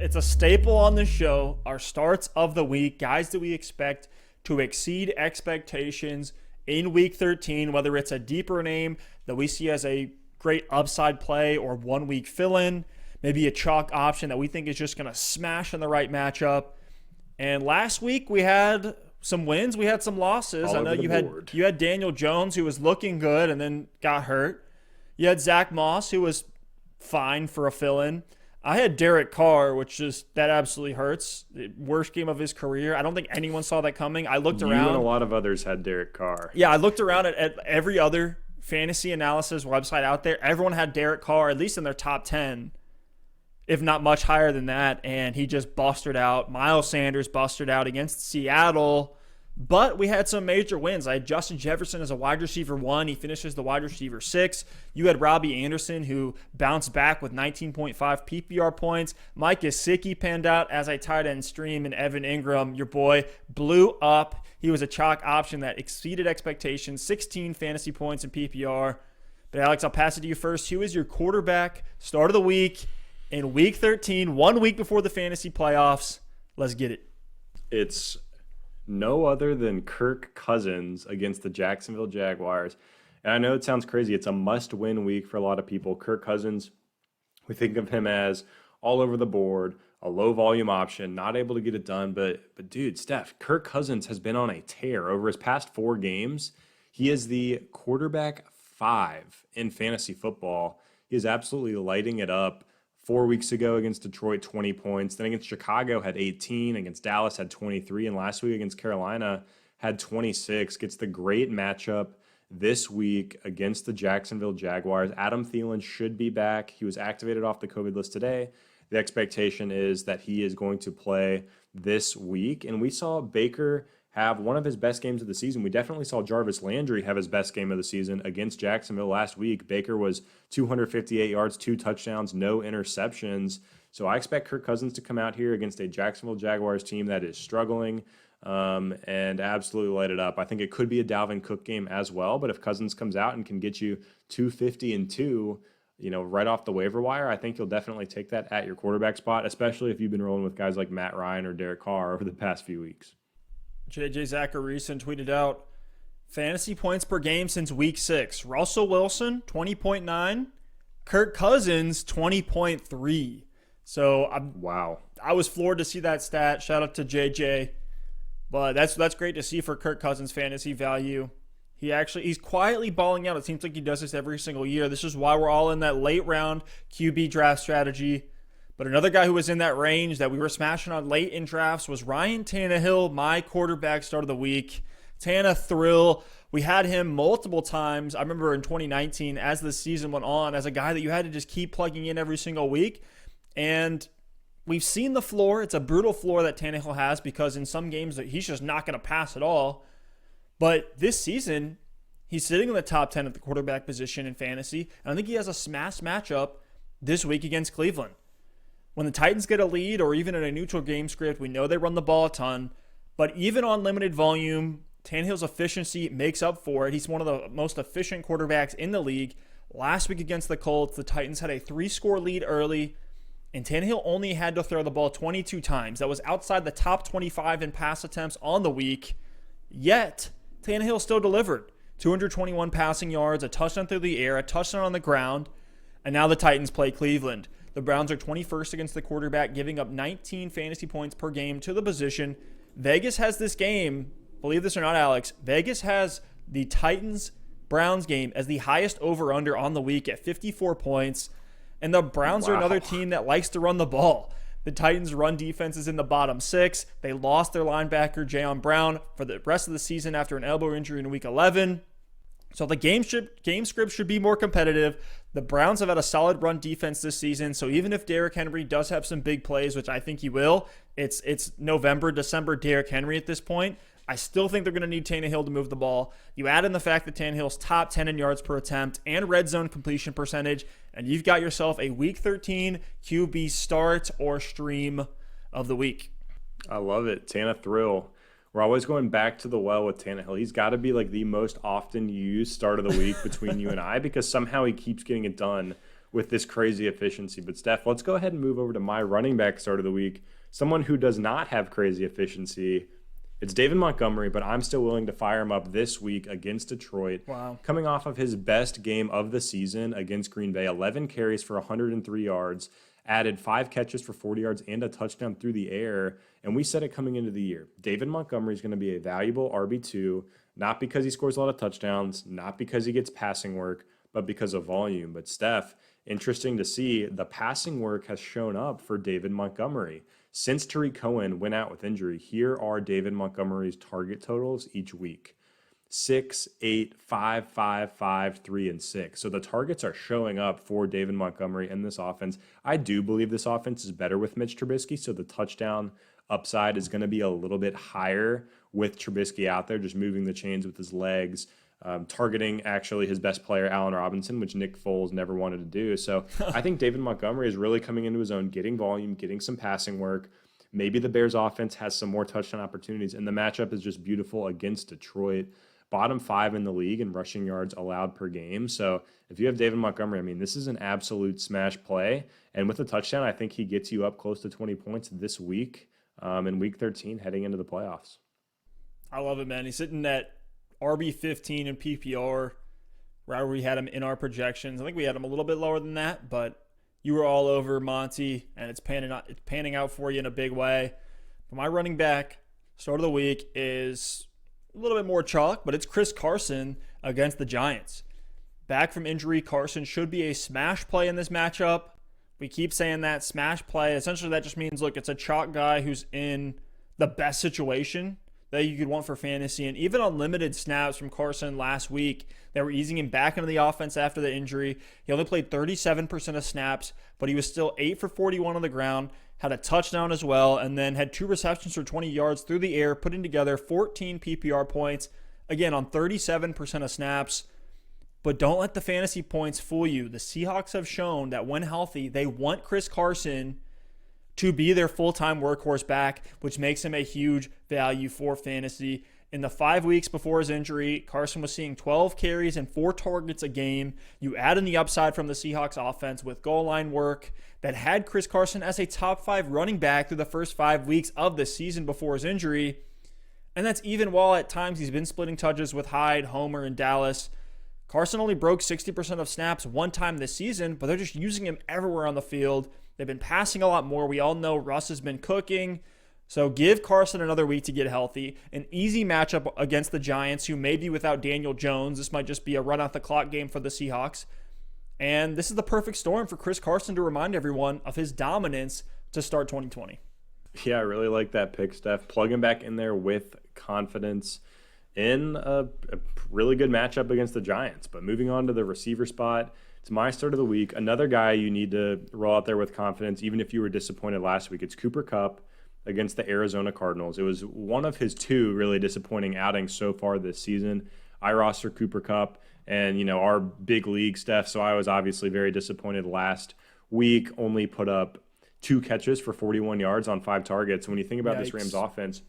It's a staple on the show. Our starts of the week, guys that we expect to exceed expectations in week 13, whether it's a deeper name that we see as a great upside play or 1 week fill-in, maybe a chalk option that we think is just going to smash in the right matchup. And last week we had some wins, we had some losses. I know you had Daniel Jones, who was looking good and then got hurt. You had Zach Moss, who was fine for a fill-in. I had Derek Carr, which that absolutely hurts. Worst game of his career. I don't think anyone saw that coming. I looked around. You and a lot of others had Derek Carr. Yeah, I looked around at every other fantasy analysis website out there. Everyone had Derek Carr, at least in their top 10, if not much higher than that, and he just busted out. Miles Sanders busted out against Seattle. But we had some major wins. I had Justin Jefferson as a wide receiver 1. He finishes the wide receiver 6. You had Robbie Anderson, who bounced back with 19.5 PPR points. Mike Gesicki panned out as a tight end stream, and Evan Ingram, your boy, blew up. He was a chalk option that exceeded expectations, 16 fantasy points in PPR. But Alex, I'll pass it to you first. Who is your quarterback start of the week in week 13, 1 week before the fantasy playoffs? Let's get it. It's no other than Kirk Cousins against the Jacksonville Jaguars. And I know it sounds crazy. It's a must-win week for a lot of people. Kirk Cousins, we think of him as all over the board, a low-volume option, not able to get it done. But dude, Stef, Kirk Cousins has been on a tear. Over his past 4 games, he is the quarterback 5 in fantasy football. He is absolutely lighting it up. 4 weeks ago against Detroit, 20 points. Then against Chicago, had 18. Against Dallas, had 23. And last week against Carolina, had 26. Gets the great matchup this week against the Jacksonville Jaguars. Adam Thielen should be back. He was activated off the COVID list today. The expectation is that he is going to play this week. And we saw Baker have one of his best games of the season. We definitely saw Jarvis Landry have his best game of the season against Jacksonville last week. Baker was 258 yards, 2 touchdowns, no interceptions. So I expect Kirk Cousins to come out here against a Jacksonville Jaguars team that is struggling and absolutely light it up. I think it could be a Dalvin Cook game as well, but if Cousins comes out and can get you 250 and 2, right off the waiver wire, I think you'll definitely take that at your quarterback spot, especially if you've been rolling with guys like Matt Ryan or Derek Carr over the past few weeks. JJ Zacharyson tweeted out, fantasy points per game since week 6. Russell Wilson, 20.9. Kirk Cousins, 20.3. So wow. I was floored to see that stat. Shout out to JJ. But that's great to see for Kirk Cousins' fantasy value. He's quietly balling out. It seems like he does this every single year. This is why we're all in that late round QB draft strategy. But another guy who was in that range that we were smashing on late in drafts was Ryan Tannehill, my quarterback start of the week. Tanna Thrill. We had him multiple times. I remember in 2019, as the season went on, as a guy that you had to just keep plugging in every single week. And we've seen the floor. It's a brutal floor that Tannehill has because in some games he's just not going to pass at all. But this season, he's sitting in the top 10 at the quarterback position in fantasy. And I think he has a smash matchup this week against Cleveland. When the Titans get a lead or even in a neutral game script, we know they run the ball a ton. But even on limited volume, Tannehill's efficiency makes up for it. He's one of the most efficient quarterbacks in the league. Last week against the Colts, the Titans had a 3-score lead early, and Tannehill only had to throw the ball 22 times. That was outside the top 25 in pass attempts on the week. Yet, Tannehill still delivered. 221 passing yards, a touchdown through the air, a touchdown on the ground, and now the Titans play Cleveland. The Browns are 21st against the quarterback, giving up 19 fantasy points per game to the position. Vegas has this game, believe this or not, Alex, Vegas has the Titans-Browns game as the highest over-under on the week at 54 points. And the Browns are another team that likes to run the ball. The Titans' run defense is in the bottom 6. They lost their linebacker, Jayon Brown, for the rest of the season after an elbow injury in Week 11. So the game script should be more competitive. The Browns have had a solid run defense this season, so even if Derrick Henry does have some big plays, which I think he will, it's November, December Derrick Henry at this point. I still think they're going to need Tannehill to move the ball. You add in the fact that Tannehill's top 10 in yards per attempt and red zone completion percentage, and you've got yourself a Week 13 QB start or stream of the week. I love it. Tanna Thrill. We're always going back to the well with Tannehill. He's got to be like the most often used start of the week between you and I because somehow he keeps getting it done with this crazy efficiency. But Steph, let's go ahead and move over to my running back start of the week. Someone who does not have crazy efficiency. It's David Montgomery, but I'm still willing to fire him up this week against Detroit. Wow. Coming off of his best game of the season against Green Bay, 11 carries for 103 yards, added 5 catches for 40 yards and a touchdown through the air. And we said it coming into the year. David Montgomery is going to be a valuable RB2, not because he scores a lot of touchdowns, not because he gets passing work, but because of volume. But Steph, interesting to see, the passing work has shown up for David Montgomery. Since Tariq Cohen went out with injury, here are David Montgomery's target totals each week. 6, 8, 5, 5, 5, 3, and 6. So the targets are showing up for David Montgomery in this offense. I do believe this offense is better with Mitch Trubisky, so the touchdown upside is going to be a little bit higher with Trubisky out there, just moving the chains with his legs, targeting actually his best player, Allen Robinson, which Nick Foles never wanted to do. So I think David Montgomery is really coming into his own, getting volume, getting some passing work. Maybe the Bears offense has some more touchdown opportunities, and the matchup is just beautiful against Detroit. Bottom 5 in the league in rushing yards allowed per game. So if you have David Montgomery, I mean, this is an absolute smash play. And with a touchdown, I think he gets you up close to 20 points this week in week 13 heading into the playoffs. I love it, man. He's sitting at RB15 in PPR, right where we had him in our projections. I think we had him a little bit lower than that, but you were all over Monty, and it's panning out for you in a big way. But my running back start of the week is a little bit more chalk, but it's Chris Carson against the Giants. Back from injury, Carson should be a smash play in this matchup. We keep saying that, smash play. Essentially, that just means, look, it's a chalk guy who's in the best situation that you could want for fantasy. And even on limited snaps from Carson last week, they were easing him back into the offense after the injury. He only played 37% of snaps, but he was still 8 for 41 on the ground, had a touchdown as well, and then had 2 receptions for 20 yards through the air, putting together 14 PPR points, again, on 37% of snaps. But don't let the fantasy points fool you. The Seahawks have shown that when healthy, they want Chris Carson to be their full-time workhorse back, which makes him a huge value for fantasy. In the 5 weeks before his injury, Carson was seeing 12 carries and 4 targets a game. You add in the upside from the Seahawks offense with goal line work that had Chris Carson as a top 5 running back through the first 5 weeks of the season before his injury. And that's even while at times he's been splitting touches with Hyde, Homer, and Dallas. Carson only broke 60% of snaps one time this season, but they're just using him everywhere on the field. They've been passing a lot more. We all know Russ has been cooking. So give Carson another week to get healthy. An easy matchup against the Giants, who may be without Daniel Jones. This might just be a run-out-the-clock game for the Seahawks. And this is the perfect storm for Chris Carson to remind everyone of his dominance to start 2020. Yeah, I really like that pick, Steph. Plug him back in there with confidence in a really good matchup against the Giants. But moving on to the receiver spot, it's my start of the week. Another guy you need to roll out there with confidence, even if you were disappointed last week. It's Cooper Kupp against the Arizona Cardinals. It was one of his 2 really disappointing outings so far this season. I roster Cooper Kupp and, our big league, Steph, so I was obviously very disappointed last week. Only put up 2 catches for 41 yards on 5 targets. When you think about this Rams offense,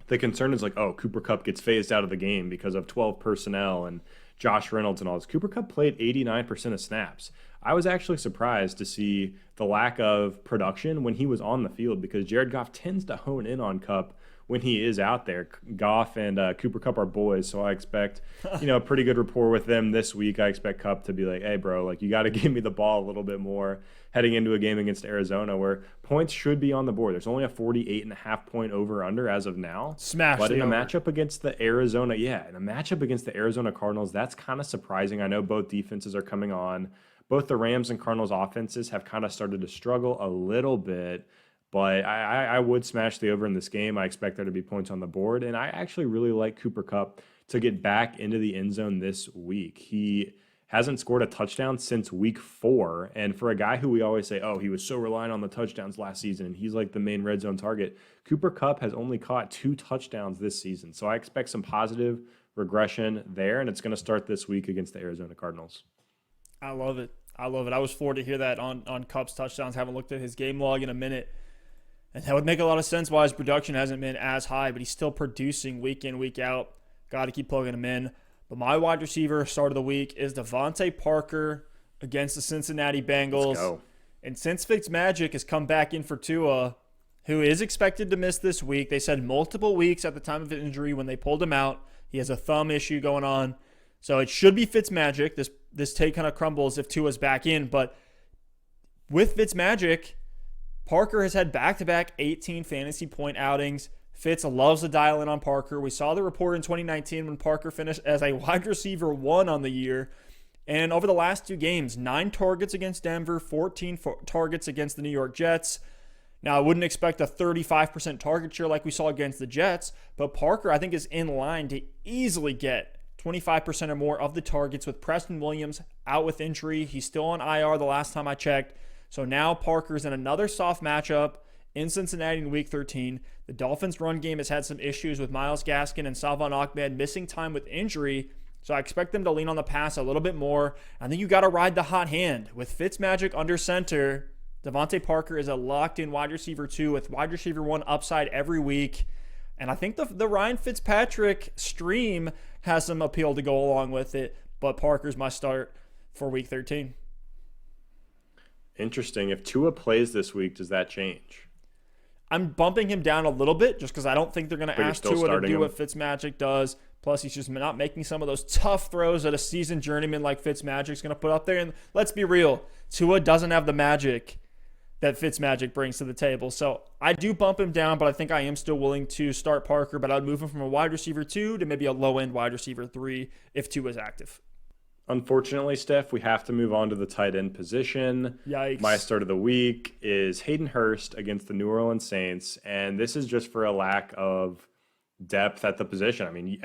the concern is Cooper Kupp gets phased out of the game because of 12 personnel and Josh Reynolds and all this. Cooper Kupp played 89% of snaps. I was actually surprised to see the lack of production when he was on the field because Jared Goff tends to hone in on Kupp when he is out there. Goff and Cooper Kupp are boys, so I expect a pretty good rapport with them this week. I expect Kupp to be like, hey, bro, you got to give me the ball a little bit more heading into a game against Arizona where points should be on the board. There's only a 48.5 point over-under as of now. But in a matchup against the Arizona Cardinals, that's kind of surprising. I know both defenses are coming on. Both the Rams and Cardinals offenses have kind of started to struggle a little bit, but I would smash the over in this game. I expect there to be points on the board, and I actually really like Cooper Kupp to get back into the end zone this week. He hasn't scored a touchdown since week 4, and for a guy who we always say, he was so reliant on the touchdowns last season, and he's like the main red zone target, Cooper Kupp has only caught 2 touchdowns this season, so I expect some positive regression there, and it's going to start this week against the Arizona Cardinals. I love it. I was floored to hear that on Kupp's touchdowns. Haven't looked at his game log in a minute. And that would make a lot of sense why his production hasn't been as high, but he's still producing week in, week out. Got to keep plugging him in. But my wide receiver start of the week is Devontae Parker against the Cincinnati Let's Bengals. go. And since Fitzmagic has come back in for Tua, who is expected to miss this week, they said multiple weeks at the time of injury when they pulled him out. He has a thumb issue going on. So it should be Fitzmagic. This take kind of crumbles if Tua's back in. But with Fitzmagic, Parker has had back-to-back 18 fantasy point outings. Fitz loves to dial in on Parker. We saw the report in 2019 when Parker finished as a wide receiver 1 on the year. And over the last 2 games, 9 targets against Denver, 14 targets against the New York Jets. Now, I wouldn't expect a 35% target share like we saw against the Jets, but Parker, I think, is in line to easily get 25% or more of the targets with Preston Williams out with injury. He's still on IR the last time I checked. So now Parker's in another soft matchup in Cincinnati in Week 13. The Dolphins' run game has had some issues with Myles Gaskin and Salvon Ahmed missing time with injury. So I expect them to lean on the pass a little bit more. I think you got to ride the hot hand. With Fitzmagic under center, Devontae Parker is a locked-in wide receiver 2 with wide receiver 1 upside every week. And I think the Ryan Fitzpatrick stream has some appeal to go along with it. But Parker's my start for Week 13. Interesting. If Tua plays this week, does that change? I'm bumping him down a little bit just because I don't think they're going to ask Tua to do what Fitzmagic does. Plus, he's just not making some of those tough throws that a seasoned journeyman like Fitzmagic's going to put up there. And let's be real, Tua doesn't have the magic that Fitzmagic brings to the table. So I do bump him down, but I think I am still willing to start Parker. But I'd move him from a wide receiver 2 to maybe a low-end wide receiver 3 if Tua is active. Unfortunately, Steph, we have to move on to the tight end position. Yikes. My start of the week is Hayden Hurst against the New Orleans Saints, and this is just for a lack of depth at the position. I mean,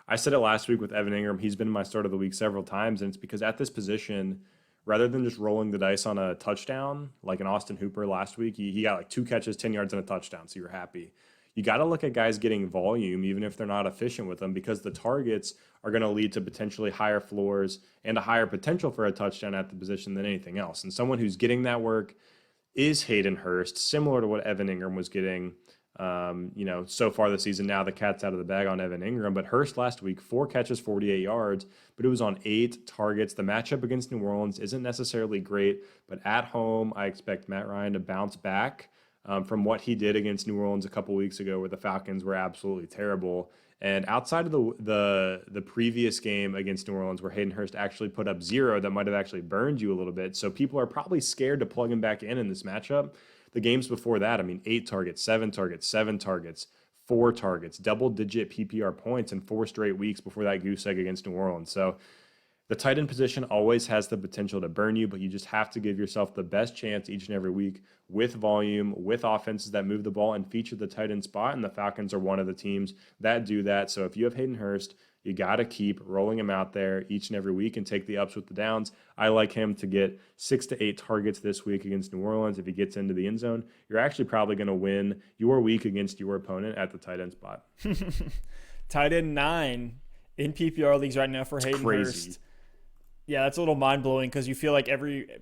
I said it last week with Evan Ingram. He's been my start of the week several times, and it's because at this position, rather than just rolling the dice on a touchdown, like an Austin Hooper last week, he got like 2 catches, 10 yards, and a touchdown, so you're happy. You got to look at guys getting volume, even if they're not efficient with them, because the targets are going to lead to potentially higher floors and a higher potential for a touchdown at the position than anything else. And someone who's getting that work is Hayden Hurst, similar to what Evan Ingram was getting, so far this season. Now the cat's out of the bag on Evan Ingram, but Hurst last week, 4 catches, 48 yards, but it was on 8 targets. The matchup against New Orleans isn't necessarily great, but at home, I expect Matt Ryan to bounce back from what he did against New Orleans a couple weeks ago, where the Falcons were absolutely terrible. And outside of the previous game against New Orleans, where Hayden Hurst actually put up 0, that might have actually burned you a little bit. So people are probably scared to plug him back in this matchup. The games before that, 8 targets, 7 targets, 7 targets, 4 targets, double-digit PPR points in 4 straight weeks before that goose egg against New Orleans. So the tight end position always has the potential to burn you, but you just have to give yourself the best chance each and every week with volume, with offenses that move the ball and feature the tight end spot, and the Falcons are one of the teams that do that. So if you have Hayden Hurst, you got to keep rolling him out there each and every week and take the ups with the downs. I like him to get 6 to 8 targets this week against New Orleans. If he gets into the end zone, you're actually probably going to win your week against your opponent at the tight end spot. Tight end 9 in PPR leagues right now for Hayden Hurst. Yeah, that's a little mind-blowing because you feel like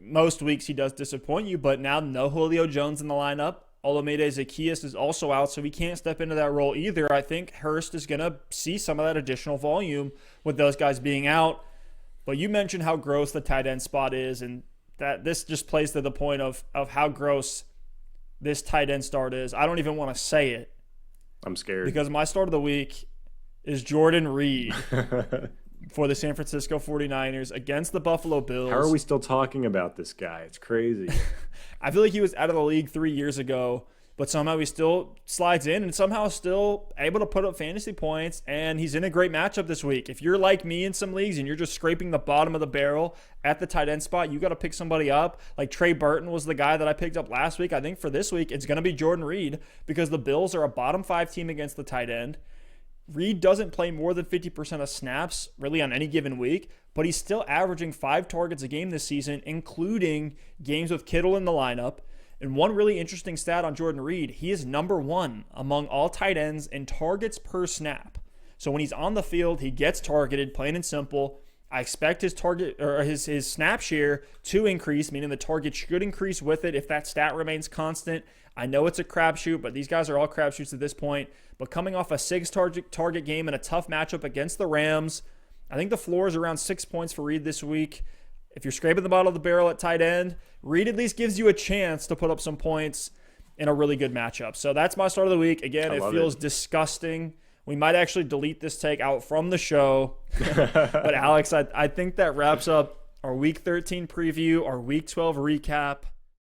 most weeks he does disappoint you, but now no Julio Jones in the lineup. Olamide Zaccheaus is also out, so he can't step into that role either. I think Hurst is going to see some of that additional volume with those guys being out. But you mentioned how gross the tight end spot is, and that this just plays to the point of how gross this tight end start is. I don't even want to say it. I'm scared. Because my start of the week is Jordan Reed for the San Francisco 49ers against the Buffalo Bills. How are we still talking about this guy? It's crazy. I feel like he was out of the league 3 years ago, but somehow he still slides in and somehow still able to put up fantasy points, and he's in a great matchup this week. If you're like me in some leagues and you're just scraping the bottom of the barrel at the tight end spot, you got to pick somebody up. Like Trey Burton was the guy that I picked up last week. I think for this week, it's going to be Jordan Reed because the Bills are a bottom 5 team against the tight end. Reed doesn't play more than 50% of snaps really on any given week, but he's still averaging 5 targets a game this season, including games with Kittle in the lineup. And one really interesting stat on Jordan Reed, he is number 1 among all tight ends in targets per snap. So when he's on the field, he gets targeted, plain and simple. I expect his target or his snap share to increase, meaning the target should increase with it if that stat remains constant. I know it's a crapshoot, but these guys are all crapshoots at this point. But coming off a 6 target game and a tough matchup against the Rams, I think the floor is around 6 points for Reed this week. If you're scraping the bottom of the barrel at tight end, Reed at least gives you a chance to put up some points in a really good matchup. So that's my start of the week. Again, it feels disgusting. We might actually delete this take out from the show. But Alex, I think that wraps up our Week 13 preview, our Week 12 recap.